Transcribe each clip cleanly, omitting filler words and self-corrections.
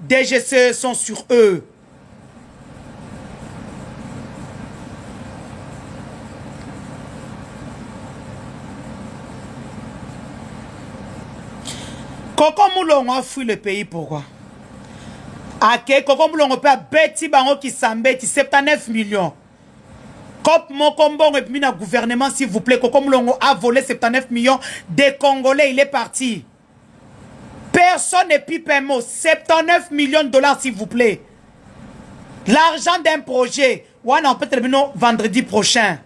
DGCE sont sur eux. Coco Moulongo a fui le pays, pourquoi? Ok, Coco Moulongo peut bêti bango qui s'embête 79 millions. Cop Mokombong et puis le gouvernement, s'il vous plaît, Coco Moulongo a volé 79 millions des Congolais, il est parti. Personne n'est pipe un mot. 79 millions de dollars, s'il vous plaît. L'argent d'un projet. Ouais, on peut terminer vendredi prochain.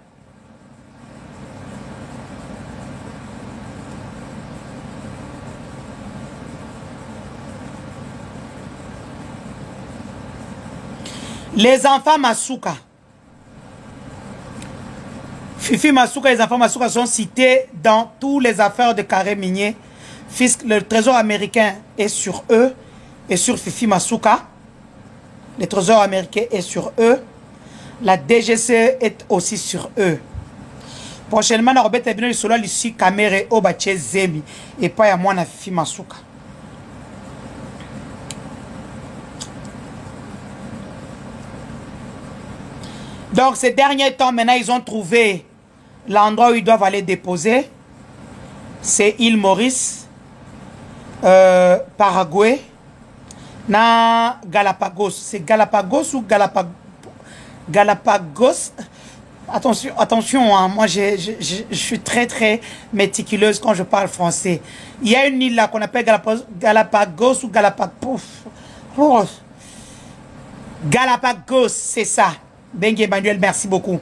Les enfants Masuka. Fifi Masuka, les enfants Masuka sont cités dans toutes les affaires de carré minier. Le trésor américain est sur eux et sur Fifi Masuka. Le trésor américain est sur eux. La DGC est aussi sur eux. Prochainement, on va être bien sur ici caméra au bâtiment Zemi et pas à moi na Fifi Masuka. Donc, ces derniers temps, maintenant, ils ont trouvé l'endroit où ils doivent aller déposer. C'est île Maurice, Paraguay, na Galapagos. C'est Galapagos ou Galapagos? Attention, hein, moi, je suis très méticuleuse quand je parle français. Il y a une île là qu'on appelle Galapagos ou Galapagos. Oh. Galapagos, c'est ça. Bengue Emmanuel, merci beaucoup.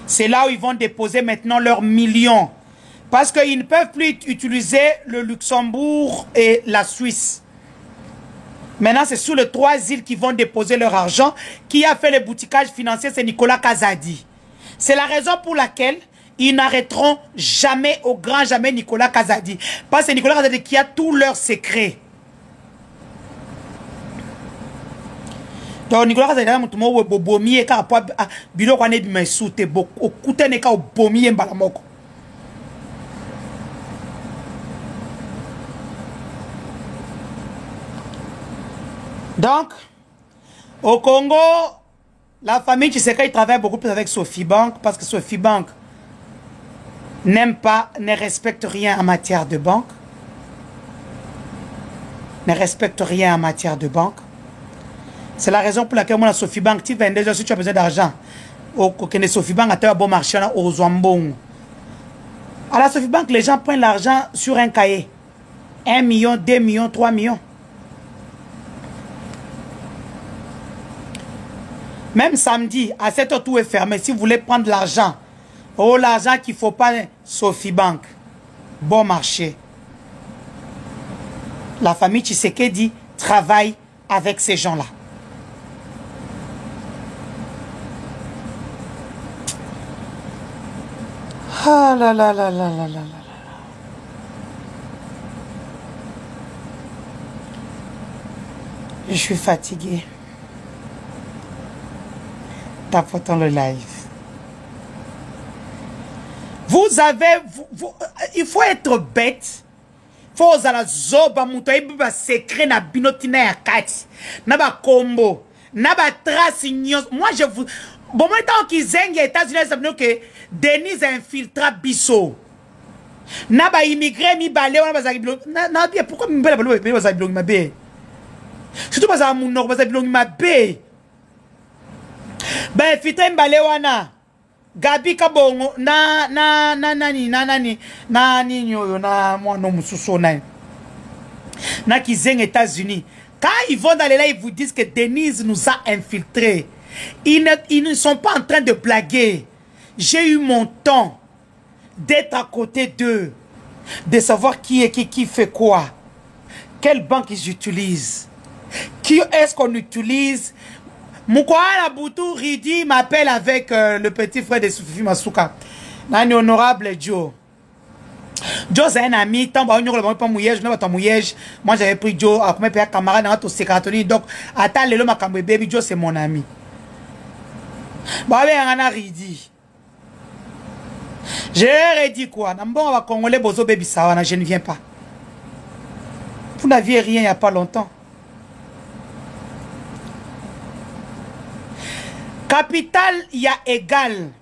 C'est là où ils vont déposer maintenant leurs millions. Parce qu'ils ne peuvent plus utiliser le Luxembourg et la Suisse. Maintenant, c'est sur les 3 îles qu'ils vont déposer leur argent. Qui a fait le bouticage financier, c'est Nicolas Kazadi. C'est la raison pour laquelle ils n'arrêteront jamais, au grand jamais, Nicolas Kazadi. Parce que c'est Nicolas Kazadi qui a tous leurs secrets. Donc, Nicolas Kazadi, donc, au Congo, la famille Tshisekedi travaille beaucoup plus avec Sophie Bank parce que Sophie Bank n'aime pas, ne respecte rien en matière de banque. Ne respecte rien en matière de banque. C'est la raison pour laquelle moi, la Sophie Bank, tu vends déjà si tu as besoin d'argent. Au Sophie Bank, tu as un bon marché au Zouambong. À la Sophie Bank, les gens prennent l'argent sur un cahier. 1 million, 2 millions, 3 millions. Même samedi, à 7h, tout est fermé. Si vous voulez prendre l'argent, oh, l'argent qu'il ne faut pas, Sophie Bank. Bon marché. La famille Tshisekedi travaille avec ces gens-là. Ah là là là là là là là. Je suis fatigué. Tapotons le live. Vous avez... il faut être bête. Faut la zoba muto iba secret na binotina ya kati. Na ba combo. Na ba trace nyos. Moi je vous... Bon, moi tant qu'ils zengent aux États-Unis, ça veut dire que Denise infiltra biso. Na ba immigré mi balé on ba zabilong. Na bien pourquoi mi balé ba zabilong ma bé. Surtout pas à mon nord ba zabilong ma bé. Ben fitem balé wana. Gabi kabongo nani nyoyo na mwana mususu na kizeng États-Unis. Quand ils vont dans les là, ils vous disent que Denise nous a infiltrés. Ils ne sont pas en train de blaguer. J'ai eu mon temps d'être à côté d'eux, de savoir qui est qui fait quoi, quelle banque ils utilisent, qui est-ce qu'on utilise. Moukwala Boutou Ridi m'appelle avec le petit frère de Sophie Masuka. Nani honorable Joe. Joe c'est un ami. Tant que nous n'avons pas mouillé, je n'ai pas mouillé. Moi j'avais pris Joe à combien de camarades dans notre secrétaire. Donc, attends, le ma cambe baby Joe c'est mon ami. Bah ben on a Ridi. J'ai dit quoi? N'ambon va Congolais bozo baby sawana, je ne viens pas. Vous n'aviez rien il n'y a pas longtemps. Capital, il y a Égal.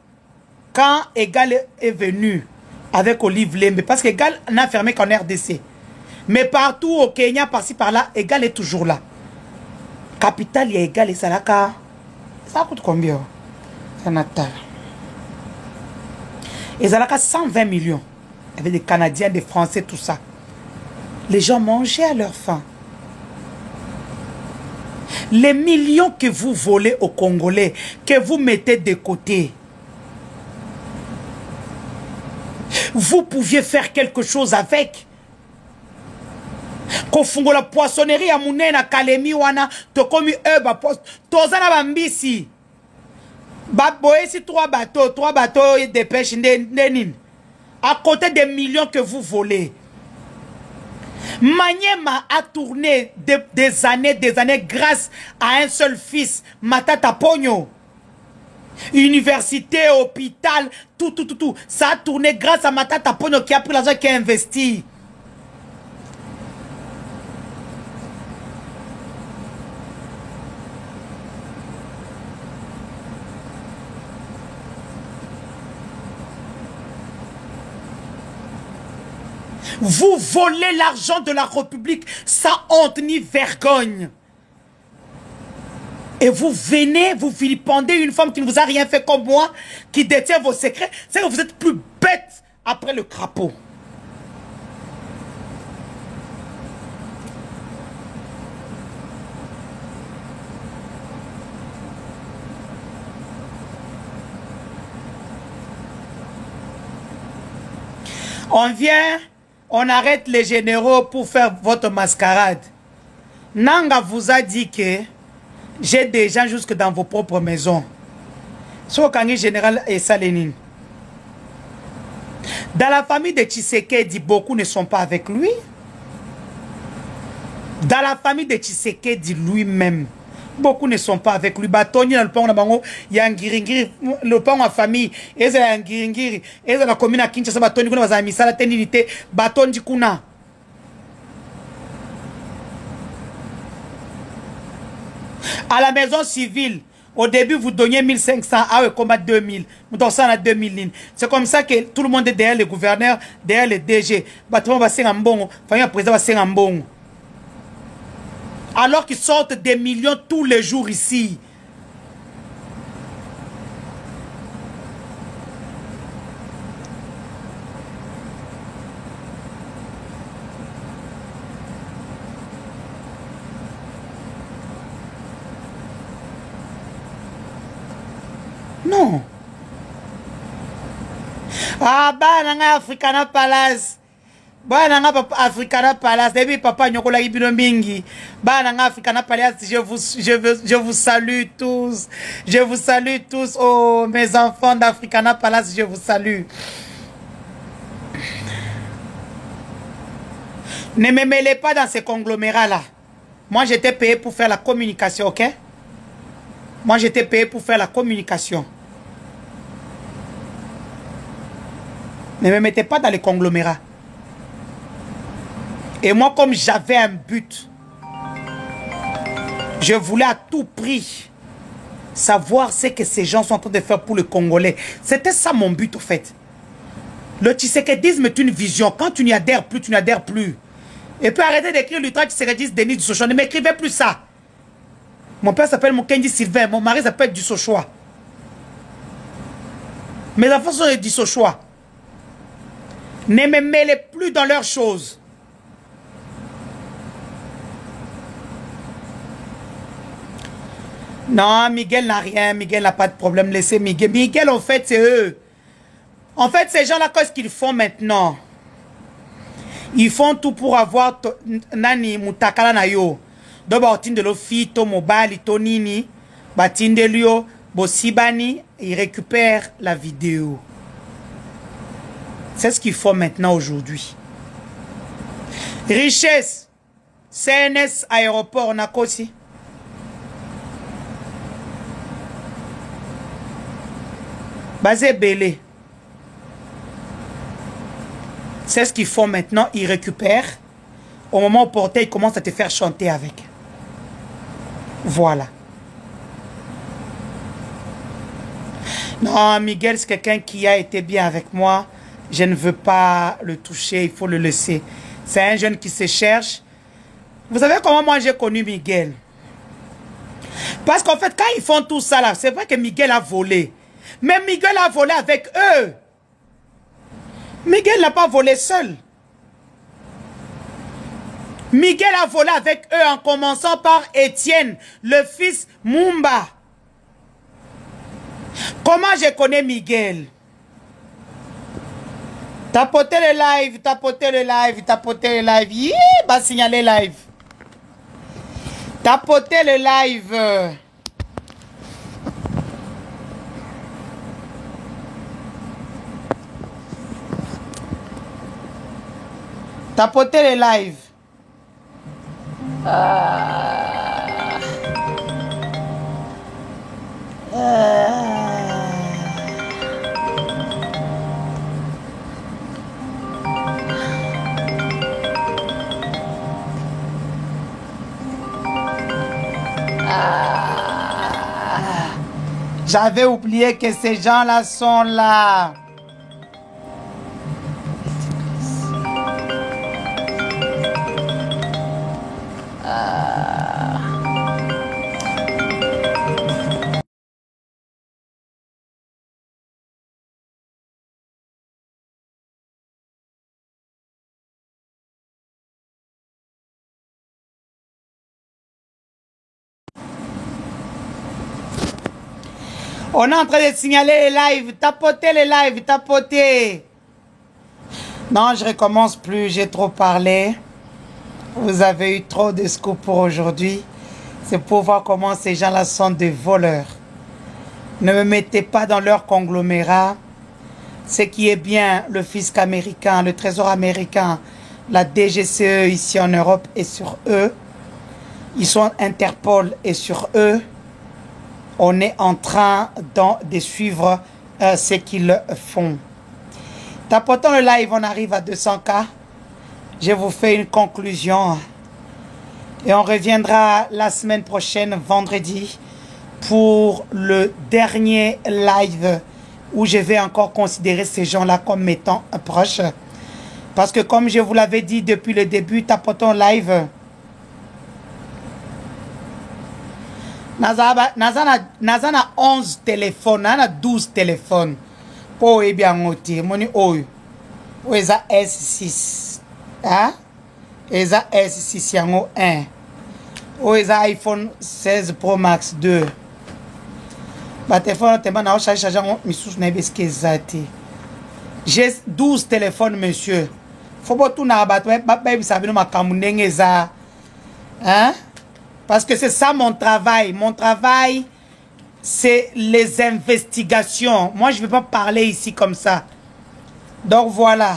Quand Égal est venu avec Olive Lembe, parce qu'Égal n'a fermé qu'en RDC. Mais partout au Kenya, par-ci, par-là, Égal est toujours là. Capital, il y a Égal et Salaka. Ça coûte combien? Ça Natal. Et Salaka, 120 millions. Il y avait des Canadiens, des Français, tout ça. Les gens mangeaient à leur faim. Les millions que vous volez aux Congolais, que vous mettez de côté, vous pouviez faire quelque chose avec. Kofungo la poissonnerie à Mounena, Kalemi, Wana, Tokomi, Eba, Tozana Bambisi. Baboesi, 3 bateaux de pêche, à côté des millions que vous volez. Maniema a tourné des années grâce à un seul fils, Matata Pogno. Université, hôpital, tout. Ça a tourné grâce à Matata Pogno qui a pris l'argent, qui a investi. Vous volez l'argent de la République sans honte ni vergogne. Et vous venez, vous vilipendez une femme qui ne vous a rien fait comme moi, qui détient vos secrets. C'est que vous êtes plus bête après le crapaud. On vient, on arrête les généraux pour faire votre mascarade. Nanga vous a dit que j'ai des gens jusque dans vos propres maisons. Soit quand général et Salénine. Dans la famille de Tshisekedi, beaucoup ne sont pas avec lui. Dans la famille de Tshisekedi lui-même, beaucoup ne sont pas avec lui. Batoni dans le pont de il y a un giringiri, le pont en famille, et il y a un giringiri, et il y a la commune à Kinshasa, Batoni, kuna bazamisa la tenilité, Batoni kuna. À la maison civile, au début, vous donniez 1500, à eux, combat 2000. Vous donnez ça à 2000 lignes. C'est comme ça que tout le monde est derrière les gouverneurs, derrière les DG. Battement va en bon, famille président va en bon. Alors qu'ils sortent des millions tous les jours ici. Non. Ah, bah, nanga Africana Palace. Bah, nanga Africana Palace. Depuis papa nyokola ibino mingi. Bah, nanga Africana Palace. Je vous salue tous. Je vous salue tous. Oh, mes enfants d'Africana Palace, je vous salue. Ne me mêlez pas dans ces conglomérats-là. Moi, j'étais payé pour faire la communication, ok? Moi, j'étais payé pour faire la communication. Ne me mettez pas dans les conglomérats. Et moi, comme j'avais un but, je voulais à tout prix savoir ce que ces gens sont en train de faire pour le Congolais. C'était ça mon but, au fait. Le tshisekedisme est une vision. Quand tu n'y adhères plus, tu n'y adhères plus. Et puis arrêtez d'écrire l'ultra tshisekedisme Denis Dussochoa. Ne m'écrivez plus ça. Mon père s'appelle Mokendi Sylvain. Mon mari s'appelle Dussochoa. Mes enfants sont des Dussochoa. Ne me mêlez plus dans leurs choses. Non, Miguel n'a rien. Miguel n'a pas de problème. Laissez Miguel. Miguel, en fait, c'est eux. En fait, ces gens-là, qu'est-ce qu'ils font maintenant? Ils font tout pour avoir Nani Mutakala na yo. D'abord, batinde lo fito mobile tonini, batinde lio bosibani, ils récupèrent la vidéo. C'est ce qu'il faut maintenant aujourd'hui. Richesse, CNS aéroport Nakosi. Basé Belé. C'est ce qu'ils font maintenant, ils récupèrent. Au moment où portail, ils commencent à te faire chanter avec. Voilà. Non, Miguel, c'est quelqu'un qui a été bien avec moi. Je ne veux pas le toucher, il faut le laisser. C'est un jeune qui se cherche. Vous savez comment moi j'ai connu Miguel? Parce qu'en fait, quand ils font tout ça là, c'est vrai que Miguel a volé. Mais Miguel a volé avec eux. Miguel n'a pas volé seul. Miguel a volé avec eux en commençant par Étienne, le fils Mumba. Comment je connais Miguel? Tapotez le live, tapotez le live, tapotez le live. Yee, bah signaler live. Tapotez le live. Tapotez le live. J'avais oublié que ces gens-là sont là. On est en train de signaler les lives. Tapotez les lives, tapotez. Non, je recommence plus. J'ai trop parlé. Vous avez eu trop de scoops pour aujourd'hui. C'est pour voir comment ces gens-là sont des voleurs. Ne me mettez pas dans leur conglomérat. Ce qui est bien, le fisc américain, le trésor américain, la DGCE ici en Europe est sur eux. Ils sont Interpol et sur eux. On est en train de suivre ce qu'ils font. Tapotons le live, on arrive à 200K. Je vous fais une conclusion. Et on reviendra la semaine prochaine, vendredi, pour le dernier live où je vais encore considérer ces gens-là comme étant proches. Parce que comme je vous l'avais dit depuis le début, tapotons live. Nazana 11 téléphones, nana 12 téléphones. Pour y bien noter, moni oyo. Oeza S6. Hein? Eza S6 yango 1. Oeza iPhone 16 Pro Max 2. Ba téléphone te na charger misous na beske zati. J'ai 12 téléphones monsieur. Faut pas tout na ba ba sabino makambu ndenge za. Hein? Parce que c'est ça mon travail. Mon travail, c'est les investigations. Moi, je ne vais pas parler ici comme ça. Donc, voilà.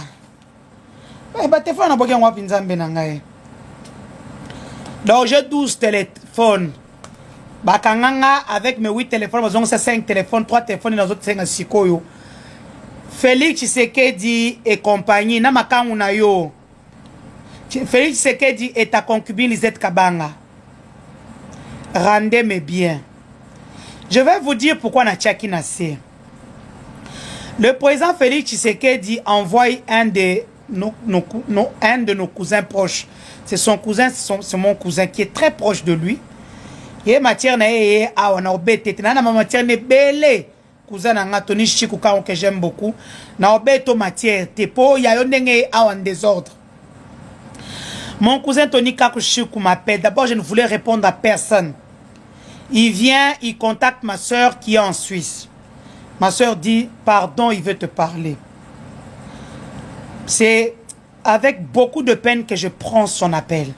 Donc, j'ai 12 téléphones. Avec mes 8 téléphones, j'ai 5 téléphones, 3 téléphones, et les autres 5 sikoyo. Félix Tshisekedi et compagnie. Félix Tshisekedi et ta concubine Lisette Kabanga. Rendez-moi bien. Je vais vous dire pourquoi na Tchaki Nassé. Le président Félix Tshisekedi envoie un de nos cousins proches. C'est son cousin, c'est mon cousin qui est très proche de lui. Et matière na na obete na matière ne belé. Cousin na Tony Chikuka que j'aime beaucoup. Na obeto matière tepo ya yondenge en désordre. Mon cousin Tony Kakushiku m'appelle. D'abord, je ne voulais répondre à personne. Il vient, il contacte ma soeur qui est en Suisse. Ma soeur dit, pardon, il veut te parler. C'est avec beaucoup de peine que je prends son appel.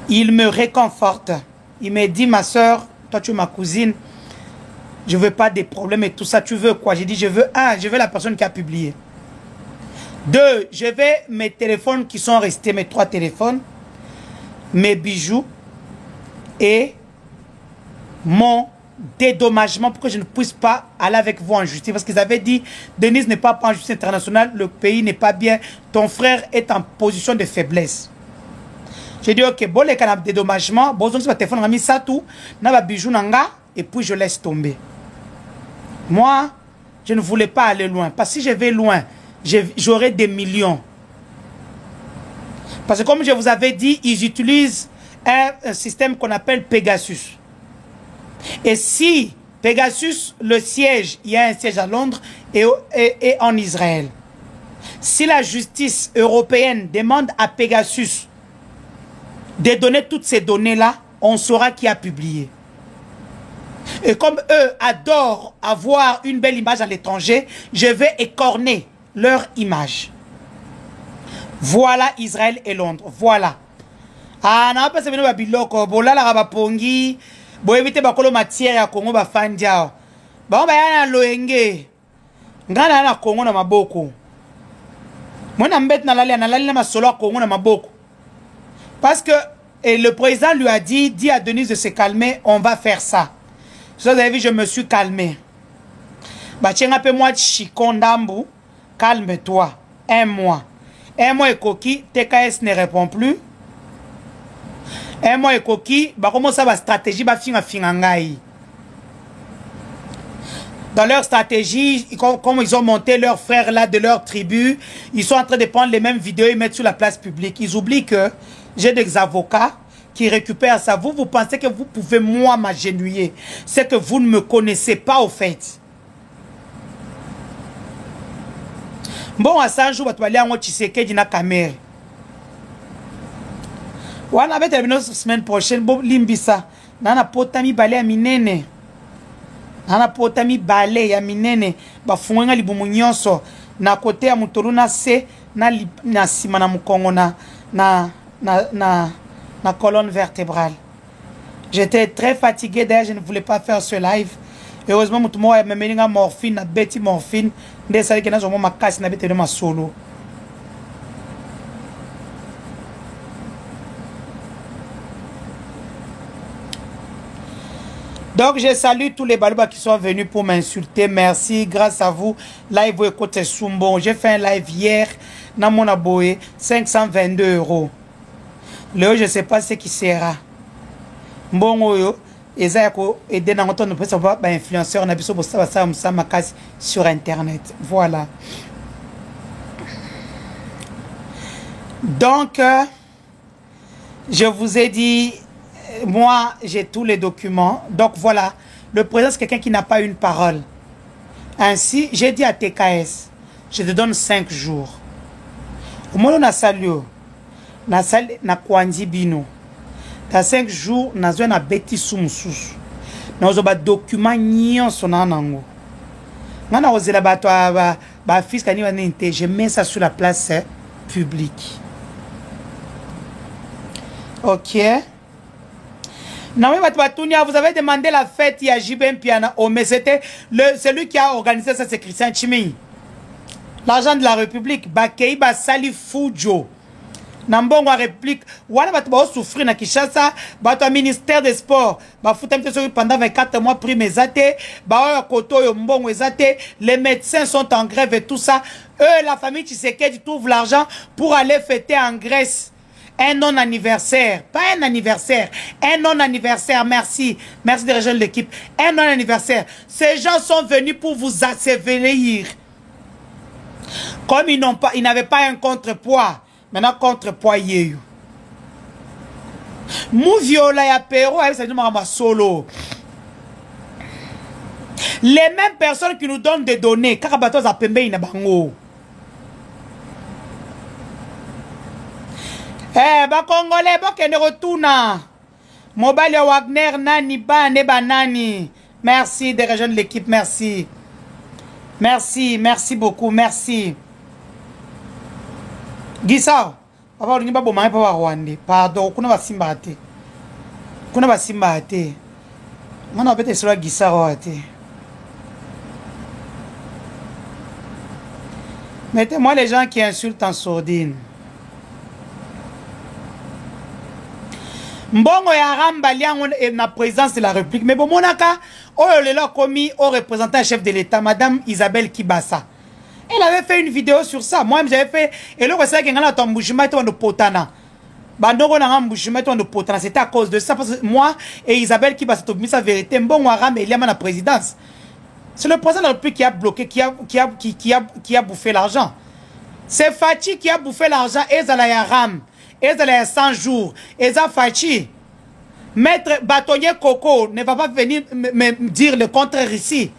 Il me réconforte. Il me dit, ma soeur, toi tu es ma cousine, je ne veux pas des problèmes et tout ça. Tu veux quoi? J'ai dit, je veux la personne qui a publié. 2, je vais mes téléphones qui sont restés, mes 3 téléphones, mes bijoux et mon dédommagement pour que je ne puisse pas aller avec vous en justice. Parce qu'ils avaient dit, Denise n'est pas en justice internationale, le pays n'est pas bien, ton frère est en position de faiblesse. J'ai dit, ok, bon, les canaux de dédommagement, bon, donc, c'est mon téléphone, on a mis ça tout, on a bijoux, et puis je laisse tomber. Moi, je ne voulais pas aller loin. Parce que si je vais loin, j'aurai des millions. Parce que comme je vous avais dit, ils utilisent un système qu'on appelle Pegasus. Et si Pegasus, le siège, il y a un siège à Londres et en Israël. Si la justice européenne demande à Pegasus de donner toutes ces données-là, on saura qui a publié. Et comme eux adorent avoir une belle image à l'étranger, je vais écorner leur image. Voilà Israël et Londres. Voilà. Ah, na pas se venu ba biloko, bolala ba pongi, bo éviter ba kolo matière ya Congo ba fandia. Ba ba yana loenge. Ngana na Congo na maboko. Mona mbet na lali na masolo Congo na maboko. Parce que le président lui a dit à Denise de se calmer, on va faire ça. Vous avez vu, je me suis calmé. Bah tiens un peu moi Chikondambu, calme-toi. Un mois et Koki, TKS ne répond plus. Un mois et Koki, bah comment ça va stratégie bah fingangai. Dans leur stratégie, comme ils ont monté leurs frères là de leur tribu, ils sont en train de prendre les mêmes vidéos et mettre sur la place publique. Ils oublient que j'ai des avocats qui récupèrent ça. Vous pensez que vous pouvez moi m'agenouiller. C'est que vous ne me connaissez pas au fait. Bon, à 100 jours, tu vas aller en Tshisekedi na caméra. On avait terminé la semaine prochaine. Bon, limbisa. Nana potami balé à minene. Nana potami balé ya minene. Ba funga libumu nyonso. Na côté ya mutolu na se na sima na mukongo na colonne vertébrale. J'étais très fatigué. D'ailleurs, je ne voulais pas faire ce live. Heureusement, je me suis mis morphine, na beti morphine. Donc, je salue tous les balobas qui sont venus pour m'insulter. Merci, grâce à vous. Live écoute Sumbon. J'ai fait un live hier. Dans mon aboye, 522 €. Là, je ne sais pas ce qui sera. Bon, et ça aider dans notre influenceur sur internet. Voilà. Donc je vous ai dit, moi j'ai tous les documents. Donc voilà, le président c'est quelqu'un qui n'a pas une parole. Ainsi j'ai dit à TKS, je te donne 5 jours. Au moins on a salué na Kwandi Bino. Dans 5 jours, nous avons un bêtis sous nous avons un document nyonso na nango. Nous avons un fils qui a je mets ça sur la place publique. Ok. Non, mais vous avez demandé la fête, il y a Jibem Piana. Oh, mais c'était celui qui a organisé ça, c'est Christian Chiming. L'argent de la République, Bakei Basali Fujo. Nambongo réplique, wana batu ba souffrir na Kinshasa, batu ministère des sports, ba futa mte pendant 24 mois pris mes athées, ba koto yo mbongo ezate, les médecins sont en grève et tout ça. Eux, la famille Tshisekedi trouve l'argent pour aller fêter en Grèce un non-anniversaire, pas un anniversaire, un non-anniversaire, merci, merci de rejoindre l'équipe, un non-anniversaire. Ces gens sont venus pour vous assevelir. Comme ils n'avaient pas un contrepoids. Maintenant, contrepoids yéyu. Mou viola ya pero, ça dit solo. Les mêmes personnes qui nous donnent des données, Karabatos a pembe ina bango. Ba Congolais, ba kene retourna. Mobile ya Wagner, nani ba, ne banani. Merci de rejoindre l'équipe, merci. Merci, merci beaucoup, merci. Gisa, papa ni babo mai papa Rwanda. Pardon, kuna basimba ate. Kuna basimba ate. Mana bete sura Gisa ate. Mettez-moi les gens qui insultent en sourdine. Mbongo ya ramba liango na présidence de la République. Mais bon monaka, oyo lelo commis au représentant chef de l'État, Madame Isabelle Kibasa. Elle avait fait une vidéo sur ça. Moi, j'avais fait. Et là, c'est que quand on a potana. C'était à cause de ça. Parce que moi et Isabelle qui va se trouver sa vérité. Bon, on a la présidence. C'est le président de la République qui a bloqué, qui a bouffé l'argent. C'est Fachi qui a bouffé l'argent. Ezala ya Ram. Ezala ya 100 jours. Eza Fachi. Maître bâtonnier Coco ne va pas venir me dire le contraire ici.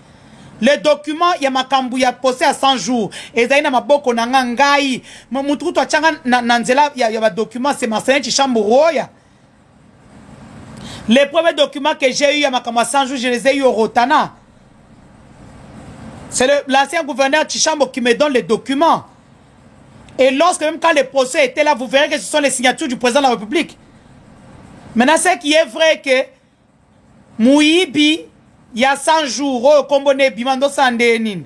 Le document, il y a ma kambouya posé à 100 jours. Eza ina maboko na ngangai. Mutru to changa nanzela il y a document c'est Marcelin Chichamburoya. Les premiers documents que j'ai eu à ma kambouya 100 jours, je les ai eu au Rotana. C'est l'ancien gouverneur Chichambo qui me donne les documents. Et lorsque même quand les procès étaient là, vous verrez que ce sont les signatures du président de la République. Maintenant, ce qui est vrai que Mouibi, il y a 100 jours, au Combone, Bimando Sandénin,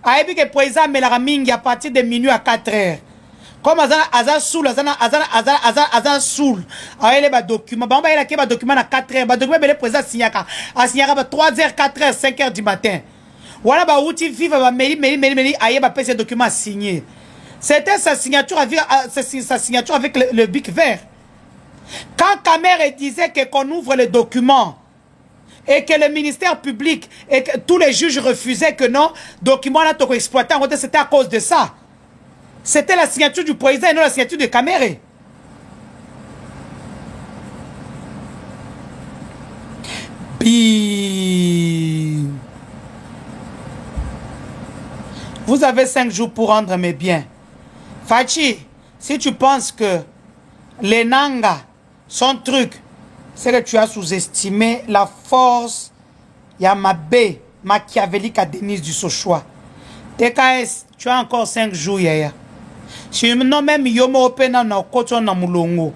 a dit que le président Melaraming à partir de minuit à 4 heures. Comme Azan Soul, Azan Soul, a les documents, il a des documents à 4 heures, le président Signaka, a signé à 3 heures, 4 heures, 5 heures du matin. Voilà, bah, où tu vives, bah, Méli, aïe, bah, ces documents signés. C'était sa signature avec le bic vert. Quand Kamer disait qu'on ouvre les documents et que le ministère public et que tous les juges refusaient que non, documents là, t'ont exploité, c'était à cause de ça. C'était la signature du président et non la signature de Kamer. Vous avez 5 jours pour rendre mes biens. Fachi, si tu penses que les Nanga, son truc, c'est que tu as sous-estimé la force Yamabe, machiavélique à Denise du Sochois. TKS, tu as encore 5 jours hier. Si non même Yomo Opena na Koto na Mulongo.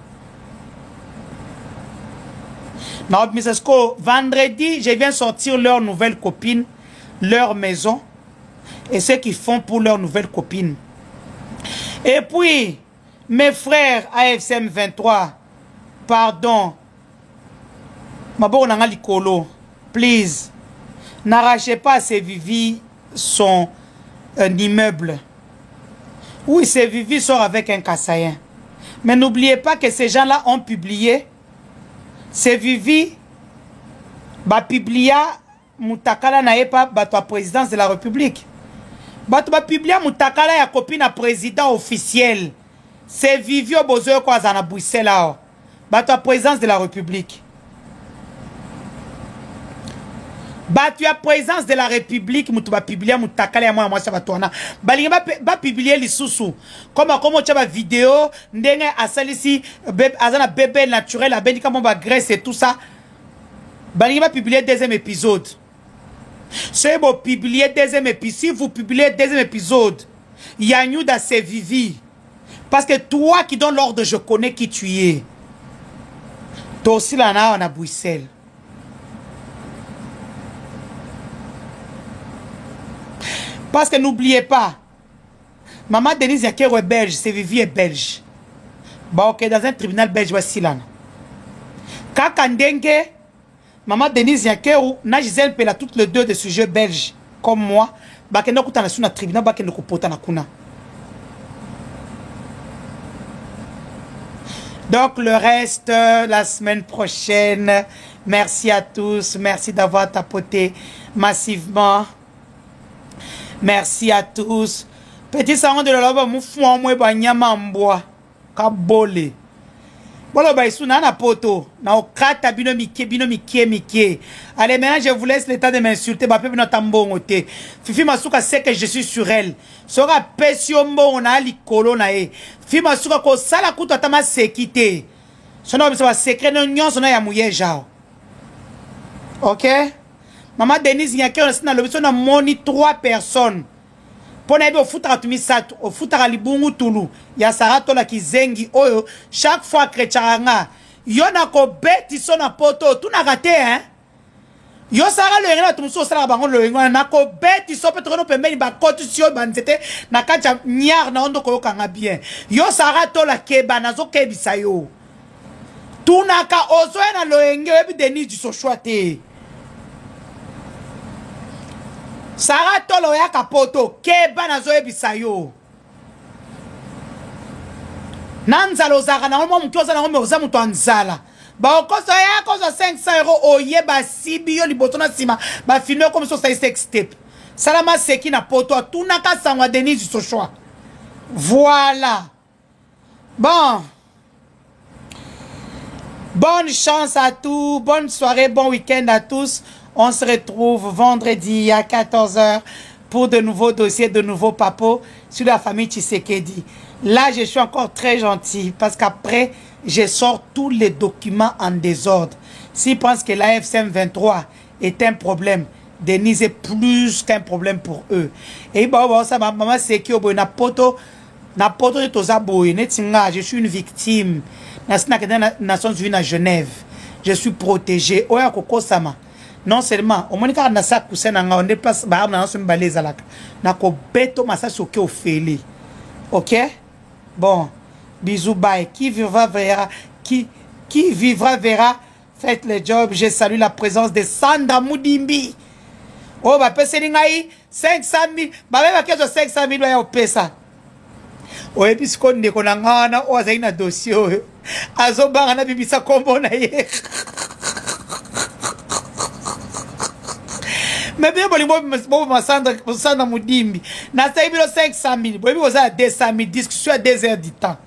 Vendredi, je viens sortir leur nouvelle copine, leur maison, et ce qu'ils font pour leur nouvelle copine. Et puis, mes frères AFCM 23, pardon, Mabo Nanga Likolo, please, n'arrachez pas à ces Vivi son immeuble. Oui, ces Vivi sort avec un Kassayen. Mais n'oubliez pas que ces gens-là ont publié, ces Vivi, bah, publia Moutakala n'a pas la présidence de la République. Bato ba publia Moutakala ya copine à président officiel. C'est Vivio Bozo kwa zana Bruxelles là. Bato à présidence de la République. Bato ya présidence de la République mutu ba publia Moutakala ya moi ça va tourner. Balinga ba publier lisusu. Comme tu as vidéo ndenge asalisi azana bébé naturel a beni comme ba graisse et tout ça. Balinga ba publier deuxième épisode. Si vous publiez deuxième épisode, si vous publiez deuxième épisode, il y a nous dans ces vivis. Parce que toi qui donnes l'ordre, je connais qui tu es. Toi aussi là, on a Bruxelles. Parce que n'oubliez pas, Maman Denise Yakero est belge, c'est Vivi est belge. Bah ok, dans un tribunal belge, voici là. Kakandenge. Maman Denise Yakeru, na Gisèle Pela, toutes les deux des sujets belges, comme moi, bakendo kutana suna tribunal, bakendo kupota na kuna. Donc le reste, la semaine prochaine. Merci à tous, merci d'avoir tapoté massivement. Merci à tous. Petit salon de l'oloba, moufou en moué banyama mboa, kabole. Voilà, bah, ils na poto. Na okata bino mike. Allez, maintenant, je vous laisse le temps de m'insulter. Bah, peut notre tambongote. Fifi Masuka sait que je suis sur elle. Sera pesiombo, on a l'icolo na e. Fifi Masuka ko sala kuto atama sekite. Son nom, c'est secret, non, nyon, son ya mouye, jao. Ok? Maman Denise, Nyake, on a le besoin de moni 3 personnes. Pour n'aller au foot à Tumisat, au foot à Libungu Toulou, il y a Sarato la Kizengi, oyo, chaque fois que Tcharanga, yona ko beti son a poto, tout n'a raté, hein? Yo Sara le rien, tout le monde sera bangon le rien, n'a ko beti so peut-être nous peut mettre ba constitution banzete, n'a kacha niar na ondo ko kanga bien. Yo Sarato la keba nazo kebisa yo. Tout n'a ka ozo na lo enge ebi Denis du so choité. Sarah tolo ya kapoto keba nazo ebisayo nanzalo zaka na mo mutioza na mo za mutu anzala ba okoso ya kozo 500 € oye ba sibi yo liboto na sima ba filmer comme ça sex tape Salama seki na poto tunaka sangwa Denise Sochoa. Voilà. Bon. Bonne chance à tous, bonne soirée, bon week-end à tous. On se retrouve vendredi à 14h pour de nouveaux dossiers, de nouveaux papos sur la famille Tshisekedi. Là, je suis encore très gentil parce qu'après, je sors tous les documents en désordre. S'ils pensent que la FCM 23 est un problème, Denise est plus qu'un problème pour eux. Et bon, ça, maman, c'est que je suis une victime. Nations Unies à Genève. Je suis protégé. Non seulement, au moins, quand on a ça, on déplace, ok? Bon, bisous, bye. Qui vivra verra. Qui vivra verra. Faites le job. Je salue la présence de Sandra Moudimbi. Oh, bah, c'est 500 000. Bah, même à 500 000, on paye ça. Oh, et puis, ce qu'on est, on a un dossier. Azoba, on a bibisa combo na ye. Mais bien, bon, Sandra Moudimbi. Na 500 000. Bon, vous avez 200 000 discussions à 2 heures du temps.